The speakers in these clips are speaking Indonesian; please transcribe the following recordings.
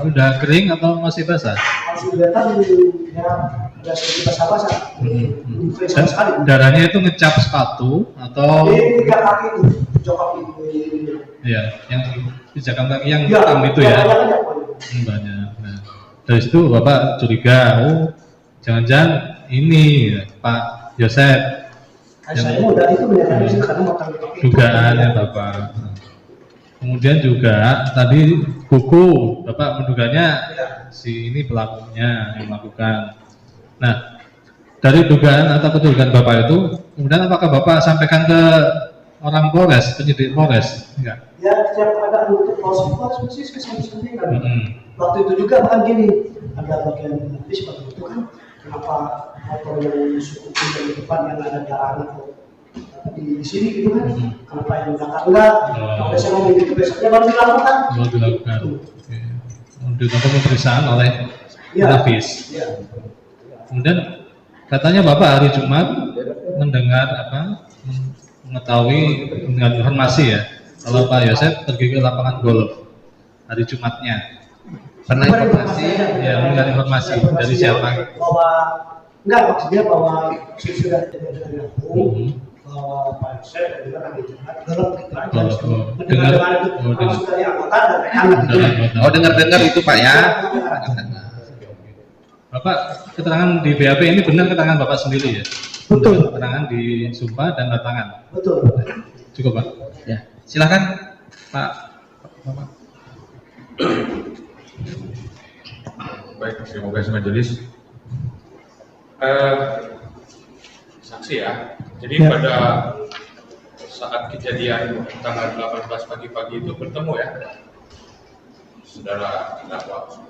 Udah kering atau masih basah? Masih kelihatan ya udah sedikit basah-basah. Kering sama sekali. Darahnya itu ngecap sepatu atau? Ini tiga kaki itu, jokap ini. Iya, yang pijakan kaki yang hitam itu ya. Banyak. Nah, dari situ Bapak curiga, jangan-jangan ini Pak Yosep. Saya mau dari itu melihatnya sih karena makan dugaannya Bapak. Kemudian juga tadi buku Bapak menduganya si ini pelakunya yang melakukan. Nah, dari dugaan atau kedugaan Bapak itu, kemudian apakah Bapak sampaikan ke orang Polres, penyidik Polres? Enggak. Ya, setiap ada untuk Polres mesti kesampaian. Waktu itu juga bahkan gini, ada bagian habis waktu itu kan kenapa motor yang suku dari depan yang ada darah itu di sini gitu kan, kenapa yang belakang enggak? Kalau saya ngomong gitu besoknya baru dilakukan. Baru dilakukan. Dilakukan pemeriksaan oleh Nafis. Ya. Kemudian katanya Bapak hari Jumat mendengar mengetahui dengan informasi ya kalau Pak Yosep pergi ke lapangan golf hari Jumatnya. Pernah informasi? Ya, mendengar informasi dari siapa? Bahwa enggak, maksudnya bahwa sudah Pak Yosep juga kan di Jumat golf gitu aja. Dengar itu dari anggota dan rekan gitu. Oh, dengar-dengar itu Pak ya. Bapak keterangan di BAP ini benar keterangan Bapak sendiri ya? Betul. Keterangan di sumpah dan batangan. Betul. Cukup Pak. Ya, silakan Pak. Baik, terima kasih majelis. Saksi ya. Jadi pada saat kejadian tanggal 18 pagi-pagi itu bertemu ya, saudara terdakwa.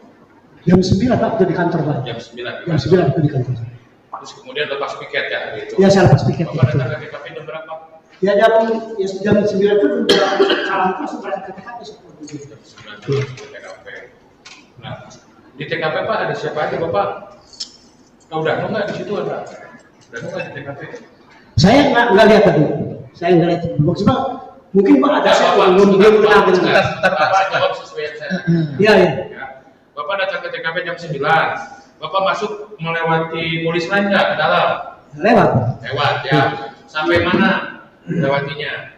Jam 9 Pak itu di kantor Pak. Jam 9. Jam 9 itu di kantor. Terus kemudian lepas piket ya hari itu. Ya, saya lepas piket. Bapak datang ke TKP jam berapa? Ya jam 9 itu sudah salam langsung berangkat ke TKP. Jam 9 ke TKP. Nah, di TKP Pak ada siapa aja Bapak? Oh, udah nggak di situ ada? Udah nggak di TKP? Saya nggak lihat tadi. Saya nggak lihat. Maksudnya mungkin Pak ada saya belum kenal dengan. Sebentar Pak. Jawab sesuai yang saya. Iya. Bapak datang ke TKP jam 9. Bapak masuk melewati polis lain nggak ke dalam? Lewat ya. Sampai mana lewatinya?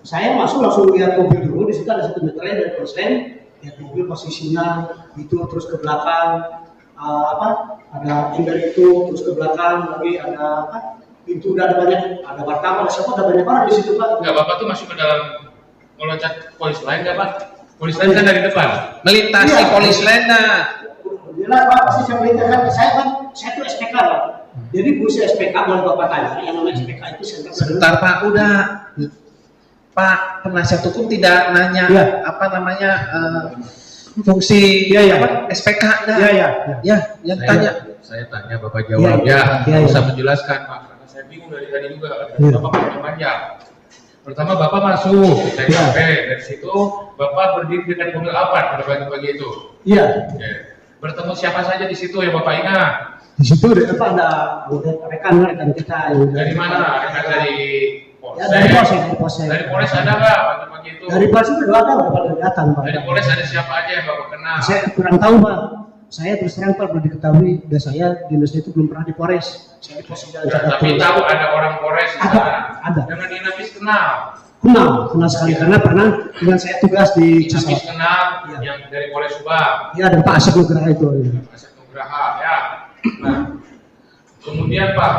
Saya masuk langsung lihat mobil dulu. Di situ ada 1 meter dari polis lain. Lihat mobil posisinya itu terus ke belakang. Ada tinggal itu terus ke belakang lagi ada pintu udah ada banyak, ada wartawan, ada siapa, ada banyak orang di situ Pak. Enggak, Bapak tuh masuk ke dalam meloncat polis lain nggak Pak? Polis lain kan dari depan. Melintasi polis lain Jelas Pak, pasti saya melintasi. Saya tuh SPK Pak. Jadi fungsi SPK boleh Bapak tanya, yang namanya SPK itu sebentar Pak, udah Pak penasihat hukum tidak nanya fungsi SPK yang tanya. Saya tanya Bapak jawab ya. Bisa menjelaskan Pak. Karena saya bingung dari tadi juga. Bapak panjang. Pertama Bapak masuk ke TKP, dari situ Bapak berdiri dengan mobil Alphard pada pagi-pagi itu. Iya. Bertemu siapa saja di situ yang Bapak ingat? Di situ ada rekan kita. Dari mana? Rekan dari Polres. Dari Polres. Dari Polres ada nggak pagi-pagi itu? Dari Polres itu ada pada datang Pak. Dari Polres ada siapa aja yang Bapak kenal? Saya kurang tahu Pak. Saya terus terang Pak, belum diketahui, dan saya dinasnya itu belum pernah di Polres. Saya di Polres tapi tahu ada orang Polres di sana. Ada. Dengan Dinafis kenal. Kenal sekali karena pernah dengan saya tugas di Dinafis kenal yang dari Polres Subang. Iya, dan Pak Asep Nugraha itu. Asep Nugraha ya. Nah, kemudian Pak,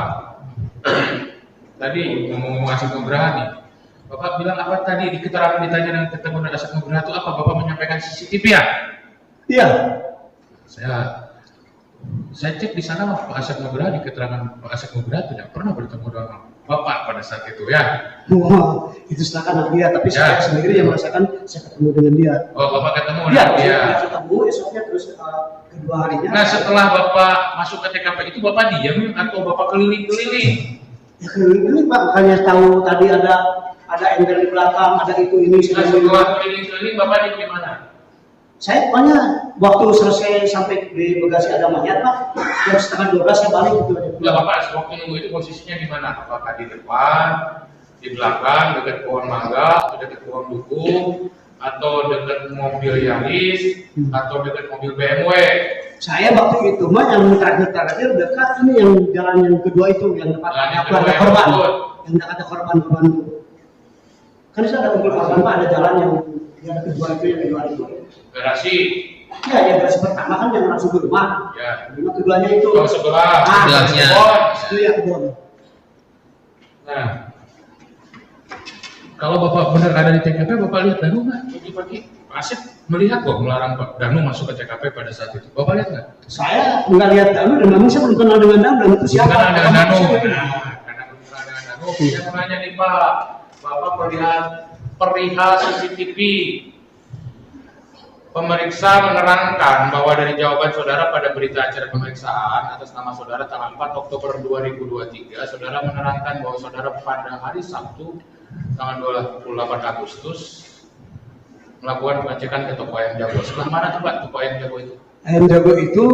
tadi ngomong Asep Nugraha nih. Bapak bilang apa tadi di keterangan ditanya dengan ketemu dengan Asep Nugraha itu apa? Bapak menyampaikan CCTV ya? Iya. Saya cek di sana Pak Asep Nugraha, di keterangan Pak Asep Nugraha tidak pernah bertemu dengan Bapak pada saat itu ya. Wah, itu silakan dia, tapi saya sendiri yang merasakan saya ketemu dengan dia. Oh, Bapak ketemu dengan dia. Saya ketemu esoknya terus kedua harinya. Nah, setelah Bapak masuk ke TKP itu Bapak diam atau Bapak keliling-keliling? Ya keliling-keliling Pak, makanya tahu tadi ada ember di belakang, ada itu ini. Nah, setelah keliling-keliling Bapak di mana? Saya pokoknya waktu selesai sampai di bagasi ada mayat Pak, jam setengah 12 saya balik gitu. Enggak Bapak, waktu nunggu itu posisinya di mana? Apakah di depan, di belakang, dekat pohon mangga, atau dekat pohon duku, atau dekat mobil Yaris atau dekat mobil BMW? Saya waktu itu mah yang terakhir dekat ini yang jalan yang kedua itu yang dekat Jalan yang ada kedua korban, yang yang dekat ada korban itu. Kan itu ada mobil korban Pak, ada jalan yang kedua itu yang kedua itu. Garasi. Ya, yang garasi pertama kan yang langsung ke rumah. Ya. Rumah keduanya itu. Oh, sebelah. Sebelahnya. Itu ya kebun. Nah, kalau Bapak benar ada di TKP, Bapak lihat Danu nggak? Pagi-pagi Asep melihat kok melarang Pak Danu masuk ke TKP pada saat itu. Bapak lihat nggak? Saya nggak lihat Danu dan memang saya belum kenal dengan Danu itu siapa? Bukan ada Danu. Siapa? Karena belum kenal dengan Danu, saya mau nanya nih Pak, Bapak perihal CCTV. Pemeriksa menerangkan bahwa dari jawaban saudara pada berita acara pemeriksaan atas nama saudara tanggal 4 Oktober 2023, saudara menerangkan bahwa saudara pada hari Sabtu tanggal 28 Agustus melakukan pengecekan ke toko ayam jago. Sebelah mana tuh Pak toko ayam jago itu? Ayam jago itu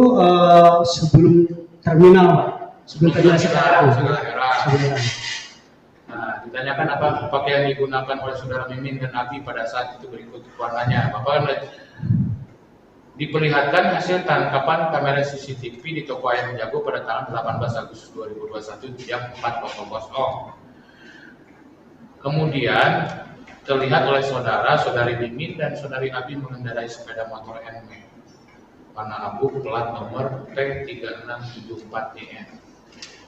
sebelum terminal Pak. Sebelum terminal sekarang. Sekarang. Nah, ditanyakan apa pakaian digunakan oleh saudara Mimin dan Abi pada saat itu berikut warnanya. Bapak diperlihatkan hasil tangkapan kamera CCTV di toko ayam jago pada tanggal 18 Agustus 2021 jam 4.00. Kemudian terlihat oleh saudari Mimin dan saudari Abi mengendarai sepeda motor NM warna abu plat nomor P3674DN.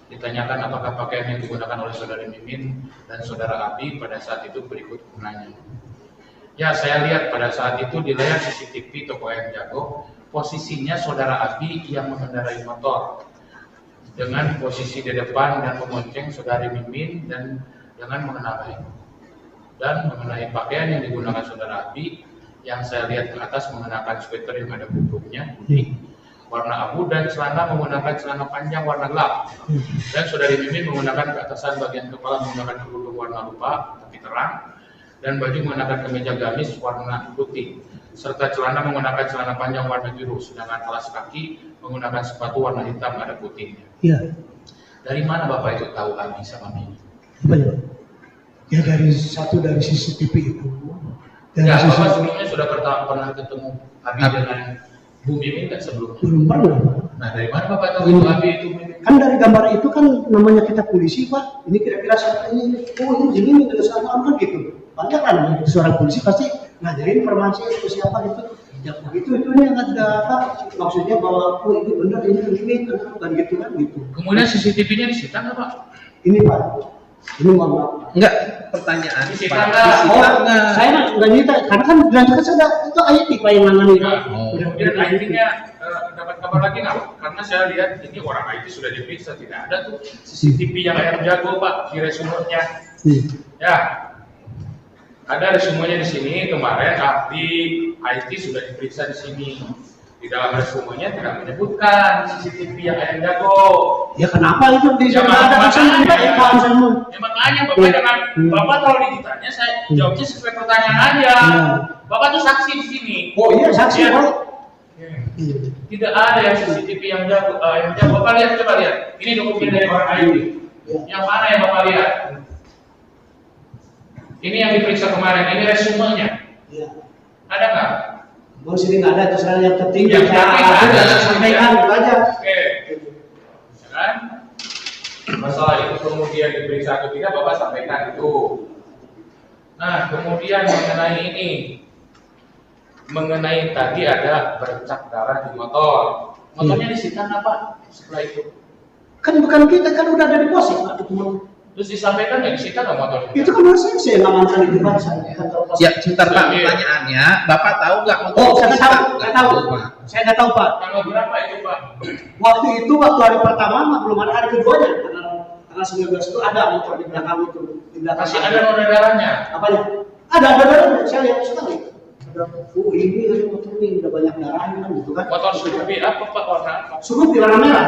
Ditanyakan apakah pakaian yang digunakan oleh saudari Mimin dan saudara Abi pada saat itu berikut gunanya. Ya, saya lihat pada saat itu di layar CCTV toko ayam jago, posisinya saudara Abi yang mengendarai motor dengan posisi di depan dan memonceng saudari Mimin dan dengan mengenai pakaian yang digunakan saudara Abi yang saya lihat ke atas mengenakan sweater yang ada kupluknya putih warna abu dan celana menggunakan celana panjang warna gelap, dan saudari Mimin menggunakan keatasan bagian kepala menggunakan kerudung warna lupa tapi terang dan baju menggunakan kemeja gamis warna putih serta celana menggunakan celana panjang warna biru, sedangkan alas kaki menggunakan sepatu warna hitam ada putihnya. Iya. Dari mana Bapak itu tahu Abi sama Mimin? Banyak. Ya dari CCTV itu. Dari Ya, CCTV. Bapak sebelumnya sudah pernah ketemu Abi dengan Bu Mimin kan sebelumnya? Belum pernah. Nah, dari mana Bapak tahu itu Abi itu Mimin? Kan dari gambar itu kan namanya kita polisi Pak. Ini kira-kira siapa ini? Oh ini dari sana kan gitu. Banyak kan seorang polisi pasti ngajarin informasi itu siapa gitu. Ya begitu itu yang ada apa? Maksudnya bahwa oh ini benar ini kan gitu kan gitu. Kemudian CCTV-nya disita nggak Pak? Ini Pak. Ini mohon maaf. Enggak, pertanyaan Disita Pak. nggak? Disita Oh, nggak? saya nggak nyita karena kan dilanjutkan sudah itu IT Pak yang nangani Pak. Kemudian IT-nya dapat kabar lagi nggak? Karena saya lihat ini orang IT sudah diperiksa, tidak ada tuh CCTV yang ayam jago Pak di resumenya. Ya, ada resumenya di sini kemarin di IT sudah diperiksa di sini. Di dalam resumenya tidak menyebutkan CCTV yang ayam jago. Ya kenapa itu di Ya, sana ada makanya. kan semua. Ya makanya Bapak jangan, Bapak kalau ditanya saya jawabnya sesuai pertanyaan aja. Bapak tuh saksi di sini. Oh iya saksi Ya. Pak. Tidak ada yang CCTV yang jago. Bapak lihat, coba lihat. Ini dokumen dari orang IT. Yang mana yang Bapak lihat? Ini yang diperiksa kemarin. Ini resumenya. Iya. Ada nggak? Mau sini nggak ada terus yang penting Yang saya penting aku ada. udah sampaikan itu aja. Oke. Ya kan? Masalah itu kemudian diperiksa atau tidak, Bapak sampaikan itu. Nah, kemudian mengenai tadi ada bercak darah di motor. Motornya disita nggak Pak setelah itu? Kan bukan kita kan udah ada di pos Pak itu. Terus disampaikan nggak disita nggak motornya? Itu kan harus saya ngamankan itu Pak saya kantor pos. Ya, sebentar Pak, pertanyaannya, Bapak tahu nggak motor Oh, itu saya disita? nggak tahu. Pak. Saya nggak tahu Pak. Tanggal berapa itu Pak? Waktu itu waktu hari pertama belum ada hari keduanya karena 19 itu ada motor di belakang itu di belakang. Masih ada noda darahnya? Apanya? Ada darahnya. Saya lihat sekali. Ada. Oh ini ada motor ini udah banyak darahnya kan gitu kan. Motor Scoopy apa Pak warna apa? Suruh di warna merah.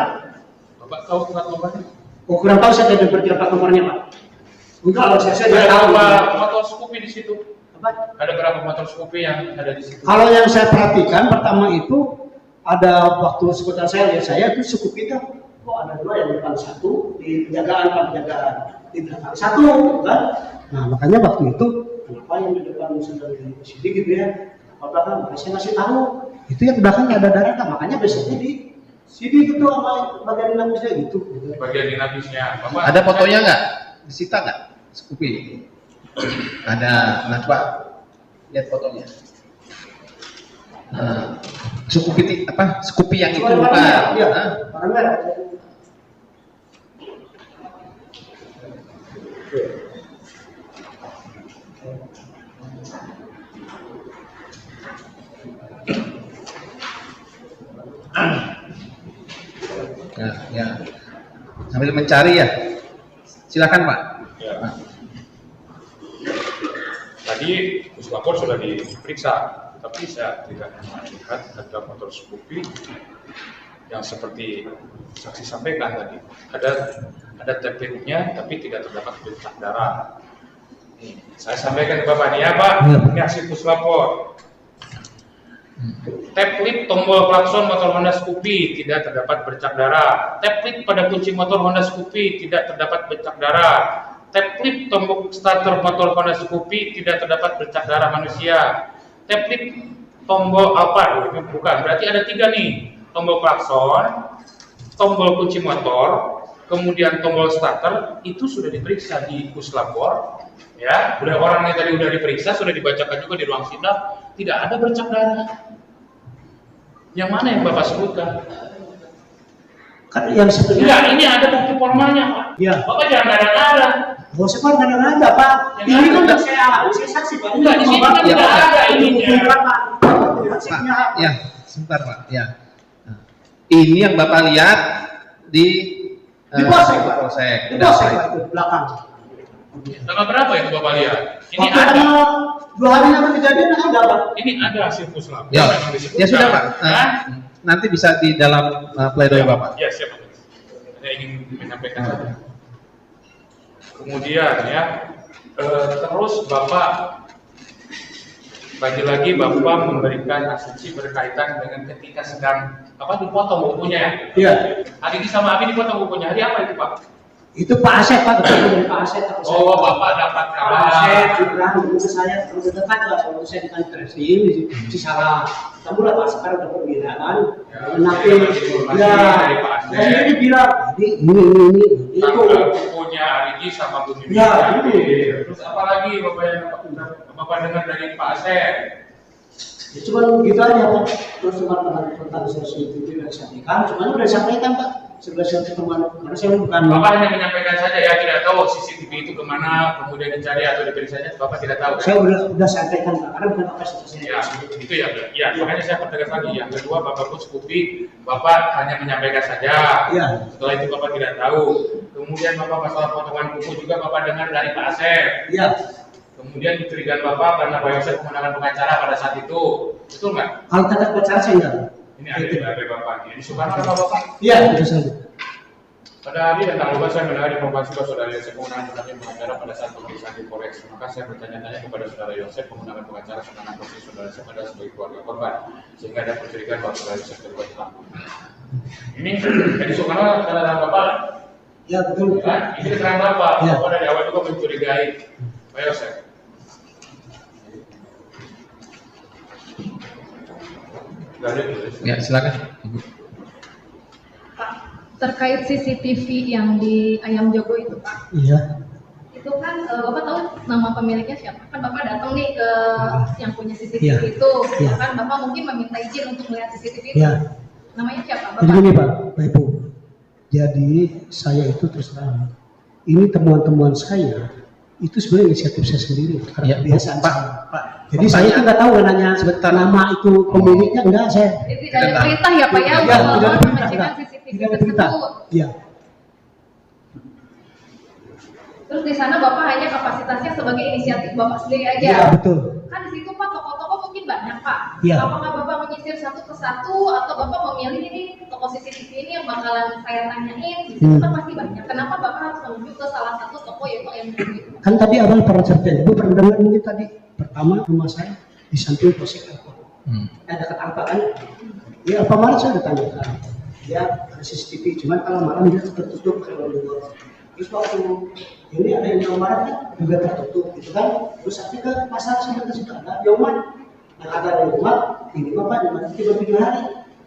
Bapak tahu plat nomornya? Oh kurang tahu saya tidak berarti apa nomornya Pak. Enggak, kalau saya Ada tidak tahu. berapa motor Scoopy di situ? Apa? Ada berapa motor Scoopy yang ada di situ? Kalau yang saya perhatikan pertama itu ada waktu sekitar saya lihat saya itu suku kita kok ada dua yang depan satu di penjagaan di belakang satu kan. Nah makanya waktu itu kenapa yang di depan sedang di sini gitu ya, apa belakang, saya ngasih tahu, itu yang belakang nggak ada darah, makanya besoknya di sini gitu sama bagian dinamisnya gitu. Bagian dinamisnya. Bapak, Ada fotonya nggak? Disita nggak? Scoopy. Ada. Nah coba lihat fotonya. Scoopy apa? Scoopy yang itu Warna bukan? merah, iya, Hah? warna merah. Ya. Sambil mencari ya. Silakan Pak. Ya. Tadi puslapor sudah diperiksa, tapi saya tidak melihat ada motor Scoopy yang seperti saksi sampaikan tadi. Ada template-nya, tapi tidak terdapat bercak darah. Nih, saya sampaikan ke Bapak nih ya Pak, ini hasil puslapor. Template tombol klakson motor Honda Scoopy tidak terdapat bercak darah. Template pada kunci motor Honda Scoopy tidak terdapat bercak darah. Template tombol starter motor Honda Scoopy tidak terdapat bercak darah manusia. Template tombol apa? Bukan, berarti ada 3 nih. Tombol klakson, tombol kunci motor, kemudian tombol starter itu sudah diperiksa di puslapor. Ya, udah orang yang tadi udah diperiksa, sudah dibacakan juga di ruang sidang, tidak ada bercak darah. Yang mana yang Bapak sebutkan? Kan yang sebenarnya. Enggak, ini ada bukti formalnya, Pak. Iya. Bapak jangan nada-nada. Gak usah Pak, kadang ada Pak. Yang Ini ada. kan udah saya saksi Pak. Enggak, di sini kan Ya, tidak Pak. ada ininya. Pak, ya, sebentar Pak. Ya. Nah, ini yang Bapak lihat di Polsek, Pak. Polsek. Itu polsek Pak, itu belakang. Tanggal berapa itu Bapak lihat? Ini Waktu ada. tanggal 2 hari yang kejadian ada Pak. Ini ada hasil puslap. Ya, Memang disebutkan. ya sudah Pak. Hah? Nanti bisa di dalam pledoi Bapak. Ya, siap Pak. Saya ingin menyampaikan saja. Kemudian ya, terus Bapak lagi-lagi Bapak memberikan asumsi berkaitan dengan ketika sedang dipotong bukunya ya. Iya. Hari ini sama Abi dipotong bukunya. Hari apa itu Pak? Itu Pak Asep Pak, ketemu dari Pak Asep. Oh, Bapak dapat Pak Asep kabar. juga hubungan saya terlalu dekat lah, kalau saya di kantor di Cisalah. Kamu lah Pak sekarang udah pergi kan? Nanti ya, dan dia bilang, ini itu. Tanggal bukunya hari ini sama Bu Mimi. Ya, itu. Terus apa lagi Bapak dengar dari Pak Asep? Ya, cuma gitu aja Pak. Terus cuma tentang CCTV yang disampaikan, cuma udah disampaikan Pak. Sebelah saya teman, karena saya bukan. Bapak hanya menyampaikan saja ya, tidak tahu CCTV itu kemana, kemudian dicari atau diperiksa, Bapak tidak tahu. Saya udah sampaikan Pak, karena bukan kapasitas saya. Ya, itu ya, ya. Makanya saya pertegas lagi. Yang kedua, Bapak pun Scoopy, Bapak hanya menyampaikan saja. Ya. Setelah itu Bapak tidak tahu. Kemudian Bapak masalah potongan buku juga Bapak dengar dari Pak Asep. Iya. Kemudian kecurigaan Bapak karena Pak Yosef menggunakan pengacara pada saat itu, betul nggak? Kalau tetap pacar saya enggak. Ini ada di BAP Bapak. Ini Soekarno apa Bapak? Iya, itu saja. Pada hari dan tanggal 12 saya mendengar informasi bahwa saudara Yosef menggunakan pengacara pada saat pemeriksaan di Polres. Maka saya bertanya-tanya kepada saudara Yosef menggunakan pengacara sedangkan posisi saudara Yosef adalah sebagai keluarga korban, sehingga ada pencurigaan bahwa saudara Yosef terlibat pelaku. Ini jadi Soekarno keterangan Bapak. Ya betul. Kan? Ini keterangan Bapak. Ya. Bapak dari awal juga mencurigai Pak Yosef. Ya, silakan. Ibu. Pak, terkait CCTV yang di Ayam Jogo itu Pak, Iya. itu kan Bapak tahu nama pemiliknya siapa? Kan Bapak datang nih ke yang punya CCTV Iya. itu, Iya. kan Bapak mungkin meminta izin untuk melihat CCTV itu. Iya. Namanya siapa Jadi Bapak? gini Pak Ibu. Jadi saya itu terus terang, ini temuan-temuan saya itu sebenarnya inisiatif saya sendiri karena Ya, kebiasaan Pak. saya. Jadi saya itu nggak tahu nanya sebentar nama itu pemiliknya enggak saya. Jadi tidak ada perintah ya Pak ya, Iya, untuk tidak ada perintah, mengecekkan enggak. CCTV Tidak ada perintah. tersebut. Iya. Terus di sana Bapak hanya kapasitasnya sebagai inisiatif Bapak sendiri aja. Iya betul. Kan di situ Pak toko-toko mungkin banyak Pak. Iya. Apakah Bapak menyisir satu persatu atau Bapak memilih ini toko CCTV ini yang bakalan saya tanyain? Di situ kan pasti banyak. Kenapa Bapak harus menuju ke salah satu toko yaitu yang itu? Kan tadi abang pernah cerita, ibu pernah dengar ini tadi. Pertama rumah saya di samping Polsek Alfa. Ada dekat Alfa kan? Ya Alfamart saya udah tanyakan. Ya ada CCTV, cuman kalau malam dia tertutup kalau luar. Terus waktu ini ada yang Indomaret kan juga tertutup gitu kan. Terus saya ke pasar sampai ke situ ada Indomaret. Nah ada Indomaret, ini Bapak di mana 3 hari.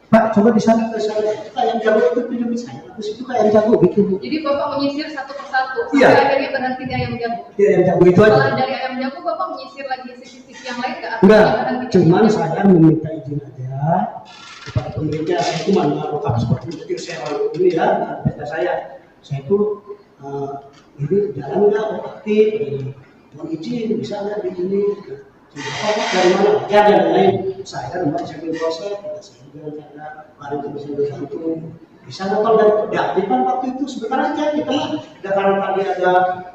Pak, coba di sana ke sana, itu kayak yang jago itu pinjam saya. Terus itu kayak yang jago bikin. Jadi Bapak menyisir satu persatu, Iya. sampai akhirnya berhenti di ayam jago. Iya, yang jago itu aja. Setelah dari ayam jago, Bapak menyisir lagi CCTV yang lain nggak? Atau Enggak, berhenti di cuman ayam jago? saya meminta izin aja kepada pemerintah. Saya itu menaruhkan seperti itu saya ini ya, kata saya itu ini jalan nggak aktif, mau izin bisa nggak di ini? Dari mana? Ya dari lain. Saya rumah saya proses, saya juga karena baru bisa bantu. Bisa nonton dan ya, kan waktu itu sebentar aja kita ada karena tadi ada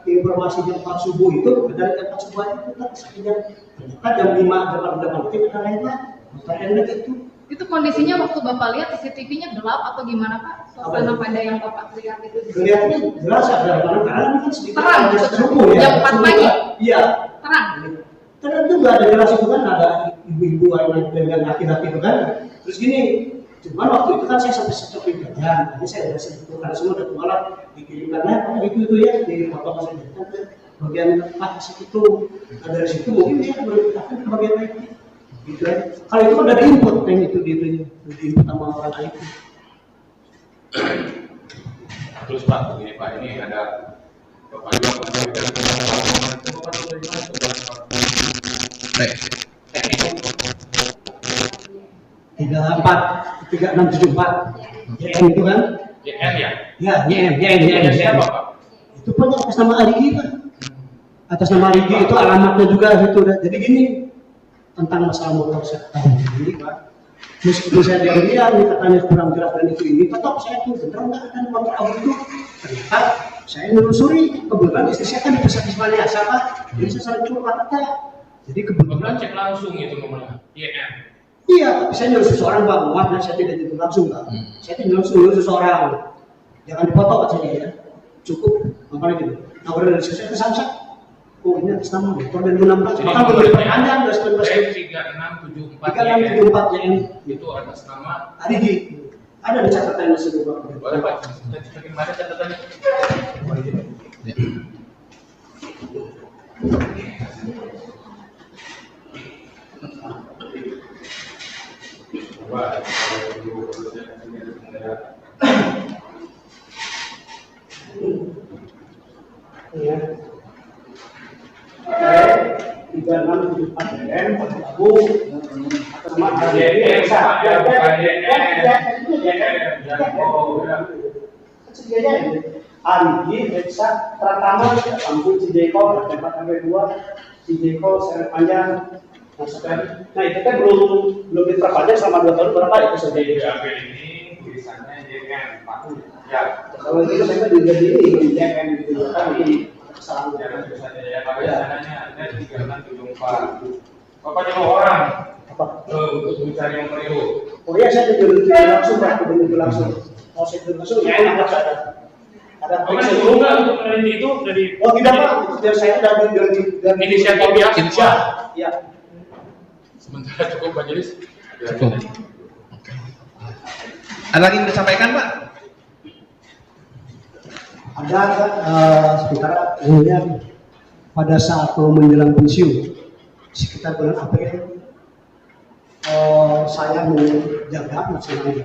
informasi jam 4 subuh itu dari jam 4 subuh itu kita sekitar ternyata jam 5 jam 6 kita lainnya pertanyaan itu. Itu kondisinya waktu Bapak lihat CCTV-nya gelap atau gimana Pak? Suasana pada yang Bapak lihat itu? Kelihatannya jelas ada mana karena kan sekitar Terang, jam subuh ya. jam 4 pagi? Iya. Terang. Karena juga ada jelas itu kan ada ibu-ibu dengan laki-laki itu kan. Terus gini, cuman waktu itu kan saya sampai stop di jalan, jadi saya udah sebetulnya karena semua udah keluar dikirimkannya itu ya di foto masih datang ke bagian Pak itu. Nah dari situ mungkin dia berpikir ke bagian lain. Gitu ya. Kalau itu udah diinput yang itu diinput sama orang IT. Terus Pak, begini Pak, ini ada Bapak juga tiga enam tujuh empat JM itu kan? JN ya? Ya JM. Siapa Pak? Itu punya atas nama Arigi Pak. Atas nama Arigi itu alamatnya juga itu. Jadi gini tentang masalah motor saya tahu ini Pak. Meskipun saya dia ini katanya kurang jelas dan itu ini, tetap saya tuh beneran nggak ada motor Audi itu. Ternyata saya menelusuri kebetulan istri saya kan di pusat Ismaliasa Pak. Jadi saya sering curhat kata. Jadi kebetulan Bapak cek langsung itu nomornya, JN. iya, tapi saya nyuruh seseorang Pak, maaf ya saya tidak itu langsung Pak. Saya tuh nyuruh seseorang, jangan dipoto katanya ya, cukup apa lagi? Nah udah dari saya ke Samsak, oh ini atas nama motor dan 16, bahkan belum diperpanjang dari 3674 3674 JM itu atas nama Arigi. Ada di catatan yang sebelum Pak. boleh Pak, cekin mana catatannya? Iya. 3674 JM Abu sama JN, Pak, ya, bukan JN. Arigi, Reksa, Pratama, Lampu, Cideko, tempat sampai 2, Cideko, Seret Panjang, nah itu kan belum diperpanjang selama 2 tahun berapa itu saja Di BAP ini tulisannya JN, Pak. Ya, kalau itu saya juga di JM gitu kan ini kesalahan jangan tulisannya ya, Pak. Sananya ada 3674. Bapak nyuruh orang apa? untuk mencari yang keliru. Oh iya saya juga langsung Pak, begitu langsung. Kalau saya langsung ya enak Pak saya. Ada Bapak nyuruh nggak untuk meneliti itu dari? oh tidak Pak, itu dari saya dari Inisiatif ya? Iya. Sementara cukup Pak Jelis. Cukup. Ada lagi yang disampaikan Pak? Ada sementara ini pada saat mau menjelang pensiun sekitar bulan April saya mau jaga dari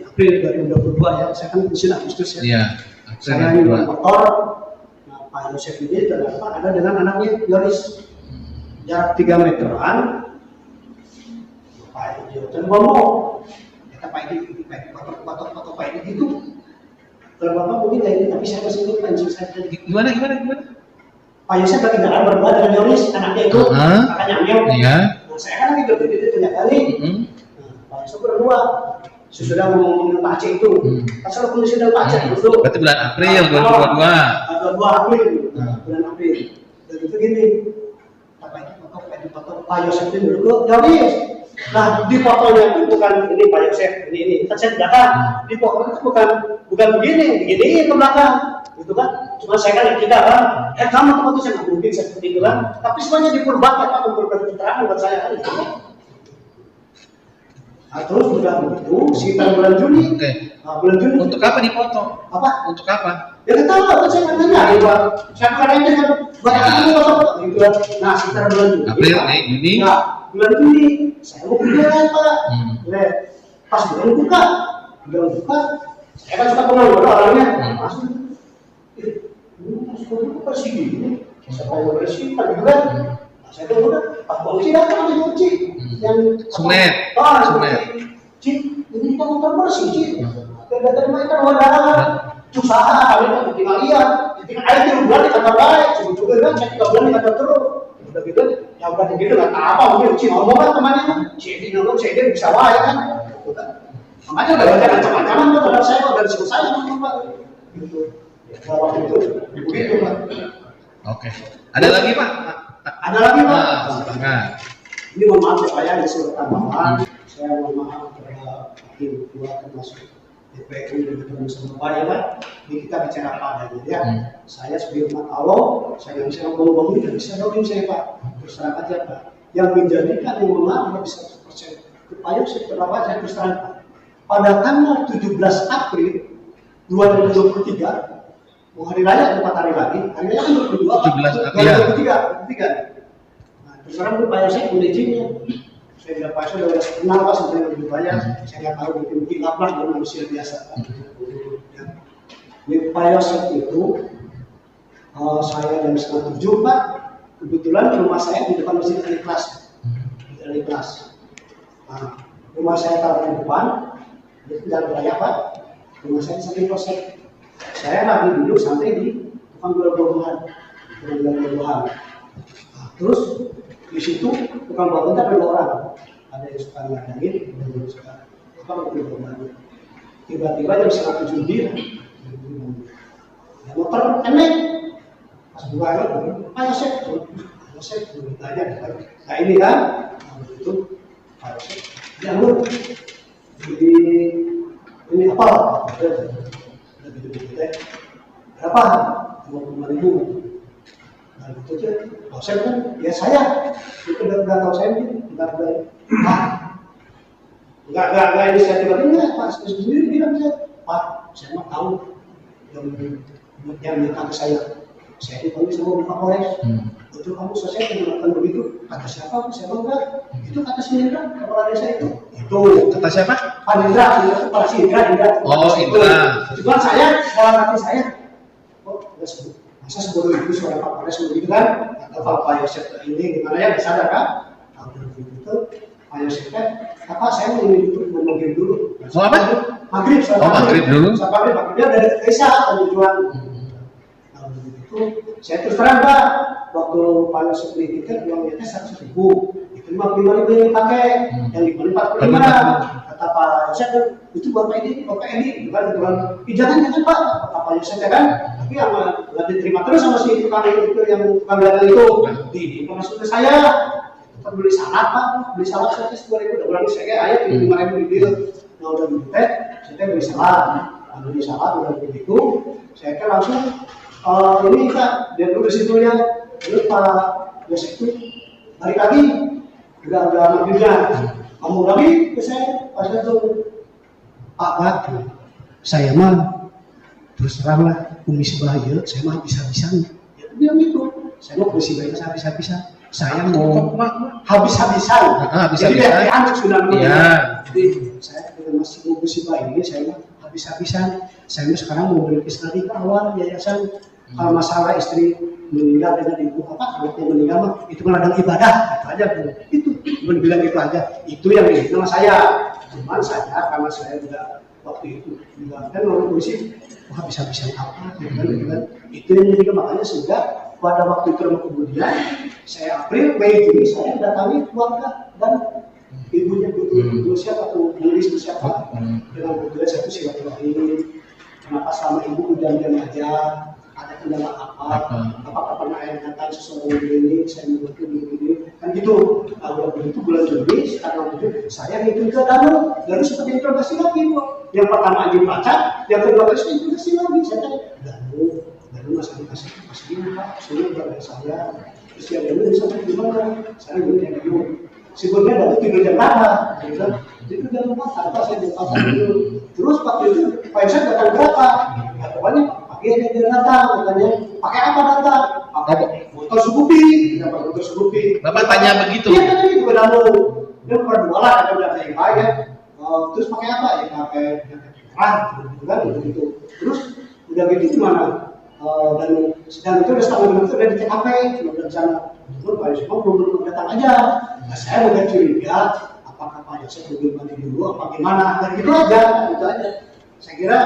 April 2022 ya, saya kan pensiun Agustus ya. Iya. Saya nyuruh motor, nah Pak Yosef ini ternyata ada dengan anaknya Yoris jarak 3 meteran. Pak Yosef ngomong, kata Pak ini foto Pak ini gitu. Kalau Bapak mungkin kayak ini, tapi saya masih lupa anjing saya tadi. Gimana? Pak Yosef lagi jalan berdua dengan Yoris, anaknya itu, kakaknya Amel. Iya. Nah, saya kan lagi berdiri itu banyak kali. Nah, Pak Yosef berdua. Sesudah ngomongin Pak Aceh itu, asal kondisi dari Pak Aceh dulu. Berarti bulan April 2022. 22 April, bulan April. Dan itu gini, foto Pak Yosef itu dulu, Yoris. Nah di fotonya itu bukan ini Pak Yosef, ini kan saya di belakang. Di foto itu bukan begini ke belakang, gitu kan? Cuma saya kan kita kan, kamu foto saya nggak mungkin seperti itu kan? Tapi semuanya diperbaiki Pak untuk keterangan buat saya kan? Nah, terus sudah begitu sekitar bulan Juni. Oke. Nah, bulan Juni. Untuk apa dipoto? Apa? Untuk apa? Ya kita tahu kan saya nanya, ya Pak. Saya bukan aja kan, buat itu kosong gitu kan. Nah sekitar bulan Juni. April, Mei, Juni. Ya, bulan Juni saya mau kerja kan Pak. Ya, pas bulan buka, saya kan suka pengangguran orangnya. Masuk. Masuk bersih gini. Saya mau bersih kan gitu kan. Saya tuh udah Pak Polisi datang di kunci. Yang Sumet. Cik, ini kita motor bersih Cik. Tidak terima ikan wadah. Usaha kami kan tinggal lihat, tinggal air 3 bulan di kantor baik, juga kan saya 3 bulan di kantor terus. Udah gitu, ya udah gitu nggak apa mungkin Cik ngomong kan temannya, Cik ngomong Cik dia bisa wae kan. Makanya udah banyak macam-macam tuh terhadap saya dari situ saya ngomong Pak. Gitu. Ya kalau itu begitu Pak. Oke. Ada lagi Pak? Ada lagi Pak. Silakan. Ini mohon maaf saya disuruh tambahan. Saya mohon maaf kepada hakim ketua termasuk DPU dan ketemu sama Pak ya Pak. Ini kita bicara apa adanya ya. Saya sebagai umat Allah, saya nggak bisa ngomong-ngomong, tidak bisa doain saya Pak. Terus terang aja Pak. Yang menjadikan yang mohon maaf lebih 100%. Upaya saya berapa saya terus terang Pak. Pada tanggal 17 April 2023, mau hari raya 4 hari lagi, hari raya kan 22 Pak. 23. Nah, terus terang upaya saya punya izinnya. Saya tidak pasti sudah kenal Pak sebenarnya lebih banyak. Saya nggak tahu mungkin apa dengan manusia biasa. Di Payosek itu saya jam 6:30 Pak. Kebetulan rumah saya di depan masjid Al-Ikhlas. Nah, rumah saya taruh di depan, itu jalan raya Pak. Rumah saya di samping Polsek. Saya lagi duduk santai di tukang buah-buahan. Nah, terus di situ tukang buah ada 2 orang, ada yang suka ngadain, ada yang suka buah-buahan. Tiba-tiba jam 7:30 dia, ya motor enek, pas buah ayo sek, ditanya, nah ini kan, itu, ayo sek, dia lu, jadi ini apa? Berapa? 25.000. Nah itu aja, saya kan, ya saya, itu udah tahu saya nih, enggak, ini saya tiba-tiba, Pak sendiri bilang saya, Pak, saya mau tahu yang minta ke saya dipanggil sama Pak Polres, betul kamu selesai menggunakan begitu, kata siapa? Saya bilang enggak, itu kata si Indra, kepala desa itu Kata siapa? Pak Indra, kepala si Indra. Oh, Indra. Cuma saya, dalam hati saya, masa sebelum itu suara Pak Polres begitu kan, atau Pak Yosef ini gimana ya, bisa ada kan? Kalau begitu, Pak Yosef apa saya mau maghrib dulu. Mau apa? Maghrib. Maghrib dulu. Maghribnya dari desa tujuan. Kalau begitu, saya terus terang Pak, waktu Pak Yosef beli tiket uangnya 100.000, itu 55.000 yang dipakai, yang dibeli 45. Kata Pak Yosef itu Bapak ini, bukan jangan Pak, kata Pak Yosef kan, tapi yang nggak diterima terus sama si tukang itu yang tukang dagang itu, masuk ke saya. Kita beli salad Pak, beli salad saya 2.000, udah berani saya kayak ayat 5.000 gitu. Nah udah gitu saya beli salad, udah begitu, saya kan langsung ini Kak, dia dulu di situ ya, terus Pak Yosef itu balik lagi, udah maghribnya, ngomong lagi ke saya, pas itu Pak, saya mah terus terang lah, komisi bahaya, saya mah bisa-bisanya, ya bilang gitu, saya mau komisi bahaya bisa-bisa. Saya mau habis-habisan. Jadi dari anak sudah jadi saya masih mau musibah ini, saya habis-habisan. Saya sekarang mau berintis lagi ke awal yayasan. Kalau masalah istri meninggal dengan ibu anaknya meninggal mah itu ladang ibadah, itu aja itu bilang itu aja. Itu yang ini nama saya. Cuman saya karena saya udah waktu itu bilang kan orang polisi habis-habisan apa, gitu kan. Itu yang jadi makanya sehingga pada waktu itu kemudian saya April, Mei, Juni saya datangi keluarga dan ibunya betul siapa tuh nulis siapa dengan betul saya tuh silaturahmi kenapa selama ibu udah aja ada kendala apakah pernah yang datang seseorang ini saya membantu ini kan gitu. Kalau begitu bulan Juni tanggal 7 saya ngikut ke Danu seperti interogasi lagi Bu. Yang pertama aja baca, yang kedua kali saya interogasi lagi saya tanya Danu masih dikasih Pak, sudah kepada saya terus yang dulu sampai di mana saya belum yang dulu sebenarnya Danu tinggal jam berapa gitu itu jam 4 tanpa saya jam 4 dulu terus waktu itu Pak Yosef datang berapa? Nggak banyak Pak Iya dia datang katanya, pakai apa datang? Pakai motor Scoopy, dapat motor Scoopy. Bapak tanya begitu. Iya kan itu benar dia berdua lah, ada udah yang lain ya. Terus pakai apa? Ya pakai terang, gitu kan gitu. Terus udah gitu gimana? Dan itu udah setengah menit itu udah di TKP, udah di sana. Terus Pak Yusuf belum datang aja. Nah, saya udah curiga, apakah Pak Yusuf belum mati dulu, apa gimana? Dan gitu aja, gitu aja. Saya kira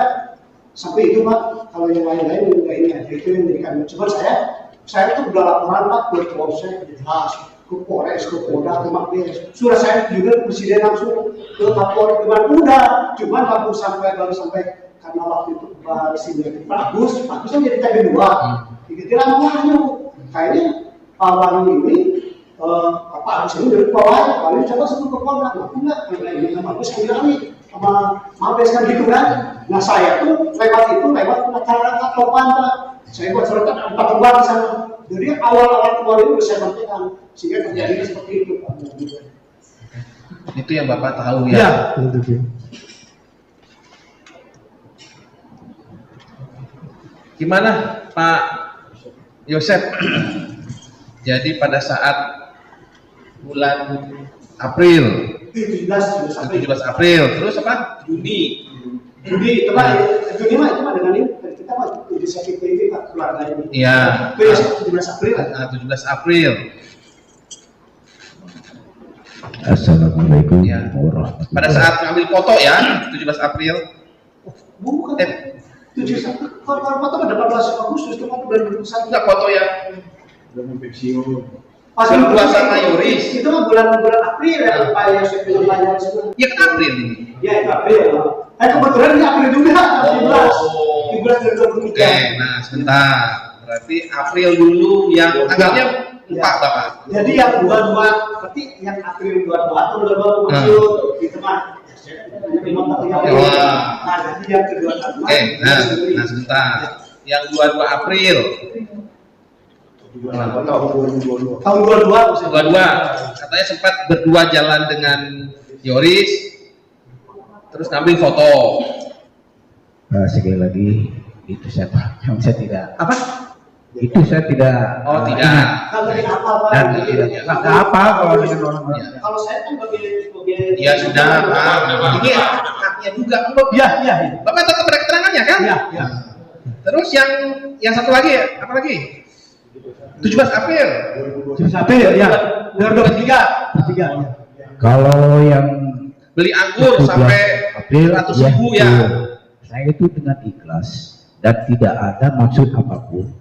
sampai itu Pak, kalau yang lain-lain udah ini aja itu yang memberikan. Cuma saya itu udah laporan Pak ke Polsek, jelas, ke Polres, ke Polda, ke Mabes. Sudah saya juga presiden langsung ke Kapolri, udah. Cuma baru sampai karena waktu itu presiden bagus kan jadi TB2. Dikira namanya kayaknya Pak Wali ini Pak Agus ini dari Pak Wali coba sebut ke Polda, enggak, ini bagus kembali sama Mabes kan gitu kan. Nah saya tuh lewat masyarakat Topan Pak. Saya buat surat 4 bulan di sana. Jadi awal-awal keluar itu saya sampaikan sehingga terjadi seperti itu Pak. Itu yang Bapak tahu ya. Ya, betul. Gimana Pak Yosef? Jadi pada saat bulan April, 17 April, terus apa? Juni itu Pak, Juni mah itu mah dengan ini kita mah inisiatif PIB Pak keluarga ini. Iya. 17 April. 17 April. Assalamualaikum Ya. warahmatullahi Pada saat ngambil foto ya, 17 April. Bukan. 17 April. Kalau foto pada 14 Agustus itu kan 2021. Enggak foto yang Pas berdua sama Yoris. Itu mah bulan April ya Pak yang saya bilang Pak Yoris itu. Ya kan April ini. Ya itu April. Kebetulan ini April juga 17 Oke, nah sebentar. Berarti April dulu yang tanggalnya 4 Bapak. Jadi yang 22, berarti yang April 22 atau 22 maksud gitu mah. Nah, jadi yang kedua Oke, nah sebentar. Yang 22 April. tahun 22 katanya sempat berdua jalan dengan Yoris, terus ngambil foto. Sekali lagi itu saya tidak apa? Itu saya tidak. Oh tidak. kalau ini apa Pak? Dan tidak apa kalau dengan orang-orang. Ya. Kalau saya kan sebagai Ya sudah, Pak. Ini haknya juga. iya. Bapak tetap ada keterangannya kan? Iya. Terus yang satu lagi, apa lagi? 17 April. 17 April ya. 2023 ya. Kalau yang Beli anggur 17 sampai April, 100.000 ya. Saya itu dengan ikhlas dan tidak ada maksud apapun.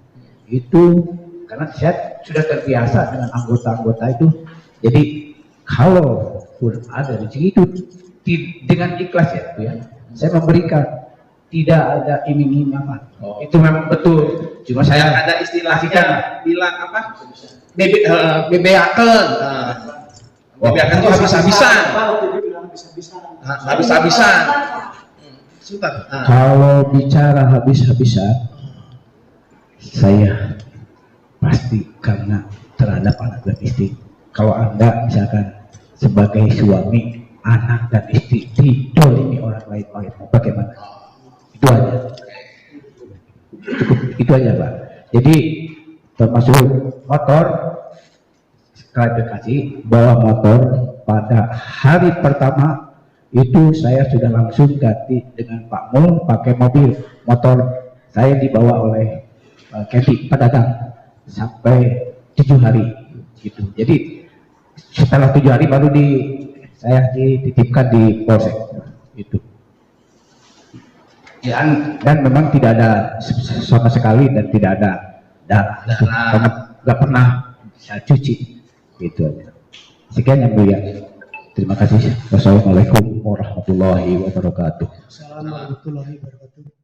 Itu karena saya sudah terbiasa dengan anggota-anggota itu. Jadi kalau pun ada rezeki itu dengan ikhlas ya. Saya memberikan, tidak ada iming-imingan. Itu memang betul. Cuma saya Ada istilahnya bilang apa? Bebeaken. Bebeaken itu habis-habisan. Habis-habisan. Sebentar. kalau bicara habis-habisan, saya pasti karena terhadap anak dan istri. Kalau Anda misalkan sebagai suami, anak dan istri didolimi orang lain, bagaimana? Itu aja. Cukup itu aja Pak. Jadi termasuk motor, klarifikasi bahwa motor pada hari pertama itu saya sudah langsung ganti dengan Pak Mul pakai motor saya dibawa oleh Keti pedagang sampai 7 hari gitu. Jadi setelah 7 hari baru saya dititipkan di Polsek itu. Ya, dan memang tidak ada sama sekali dan tidak ada darah. Karena nggak pernah saya cuci gitu aja. Sekian yang mulia. Terima kasih. Wassalamualaikum warahmatullahi wabarakatuh. Assalamualaikum warahmatullahi wabarakatuh.